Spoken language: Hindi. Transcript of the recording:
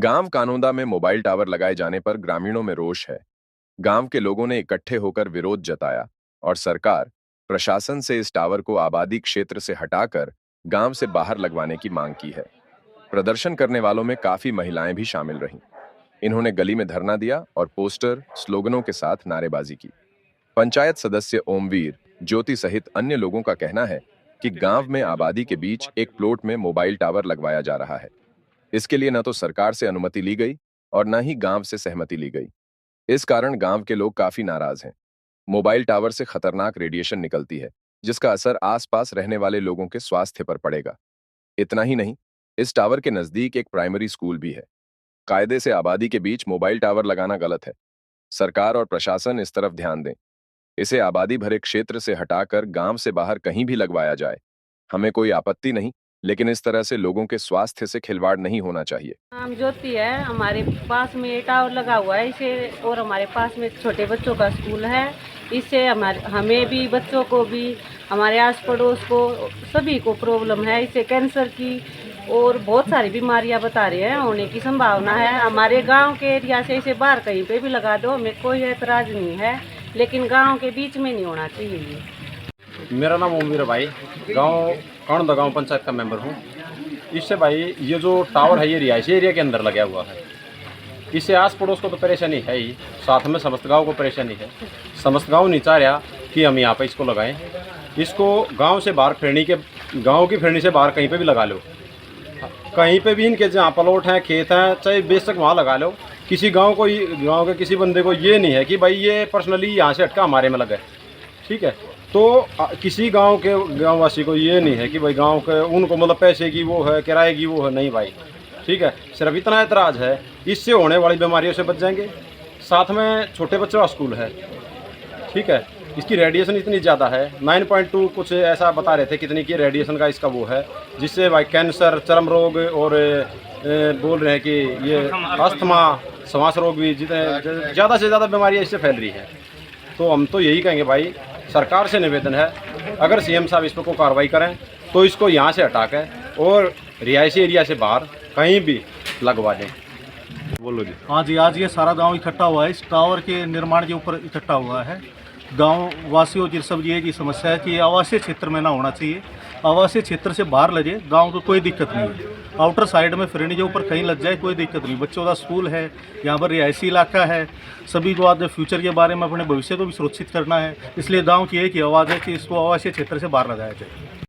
गांव कानोदा में मोबाइल टावर लगाए जाने पर ग्रामीणों में रोष है। गांव के लोगों ने इकट्ठे होकर विरोध जताया और सरकार, प्रशासन से इस टावर को आबादी क्षेत्र से हटाकर गांव से बाहर लगवाने की मांग की है। प्रदर्शन करने वालों में काफी महिलाएं भी शामिल रहीं। इन्होंने गली में धरना दिया और पोस्टर, स्लोगनों के साथ नारेबाजी की। पंचायत सदस्य ओमवीर, ज्योति सहित अन्य लोगों का कहना है कि गांव में आबादी के बीच एक प्लॉट में मोबाइल टावर लगवाया जा रहा है। इसके लिए न तो सरकार से अनुमति ली गई और न ही गांव से सहमति ली गई। इस कारण गांव के लोग काफी नाराज हैं। मोबाइल टावर से खतरनाक रेडिएशन निकलती है, जिसका असर आसपास रहने वाले लोगों के स्वास्थ्य पर पड़ेगा। इतना ही नहीं, इस टावर के नजदीक एक प्राइमरी स्कूल भी है। कायदे से आबादी के बीच मोबाइल टावर लगाना गलत है। सरकार और प्रशासन इस तरफ ध्यान दें। इसे आबादी भरे क्षेत्र से हटाकर गांव से बाहर कहीं भी लगवाया जाए। हमें कोई आपत्ति नहीं, लेकिन इस तरह से लोगों के स्वास्थ्य से खिलवाड़ नहीं होना चाहिए। नाम ज्योति है। हमारे पास में टावर लगा हुआ है इसे, और हमारे पास में छोटे बच्चों का स्कूल है। इससे हमें भी, बच्चों को भी, हमारे आस पड़ोस को, सभी को प्रॉब्लम है। इससे कैंसर की और बहुत सारी बीमारियां बता रहे हैं होने की संभावना है। हमारे गांव के एरिया से इसे बाहर कहीं पे भी लगा दो, हमें कोई एतराज़ नहीं है, लेकिन गांव के बीच में नहीं होना चाहिए ये। मेरा नाम ओमवीर भाई, गांव कानोदा गांव पंचायत का मेंबर हूं। इससे भाई ये जो टावर है ये रिहायशी एरिया के अंदर लगा हुआ है। इससे आस पड़ोस को तो परेशानी है ही, साथ में समस्त गांव को परेशानी है। समस्त गांव नहीं चाह रहा कि हम यहाँ पे इसको लगाएं। इसको गांव से बाहर गांव की फिरनी से बाहर कहीं पे भी लगा लो, कहीं पे भी इनके जहाँ प्लॉट हैं, खेत हैं, चाहे बेशक वहाँ लगा लो। किसी गाँव के किसी बंदे को ये नहीं है कि भाई ये पर्सनली यहाँ से हटका हमारे में लगे, ठीक है। तो किसी गांव वासी को ये नहीं है कि भाई गांव के उनको मतलब पैसे की वो है, किराए की वो है, नहीं भाई, ठीक है। सिर्फ इतना एतराज़ है, इससे होने वाली बीमारियों से बच जाएंगे। साथ में छोटे बच्चों का स्कूल है, ठीक है। इसकी रेडिएशन इतनी ज़्यादा है, 9.2 कुछ ऐसा बता रहे थे कितनी की रेडिएशन का इसका वो है, जिससे भाई कैंसर, चर्म रोग और बोल रहे हैं कि ये अस्थमा, श्वास रोग भी जितने ज़्यादा से ज़्यादा बीमारियाँ इससे फैल रही है। तो हम तो यही कहेंगे भाई, सरकार से निवेदन है, अगर सीएम साहब इस पर कोई कार्रवाई करें तो इसको यहाँ से हटा कर और रिहायशी एरिया से बाहर कहीं भी लगवा दें। बोलो जी। हाँ जी, आज ये सारा गांव इकट्ठा हुआ है इस टावर के निर्माण के ऊपर इकट्ठा हुआ है। गांव वासियों की सब ये समस्या है कि आवासीय क्षेत्र में ना होना चाहिए, आवासीय क्षेत्र से बाहर लगे, गांव को कोई दिक्कत नहीं है। आउटर साइड में फिरनी के ऊपर कहीं लग जाए कोई दिक्कत नहीं। बच्चों का स्कूल है, यहाँ पर रिहायशी इलाका है, सभी को आज फ्यूचर के बारे में, अपने भविष्य को भी सुरक्षित करना है। इसलिए गाँव की एक ही आवाज़ है कि इसको आवासीय क्षेत्र से बाहर लगाया जाए।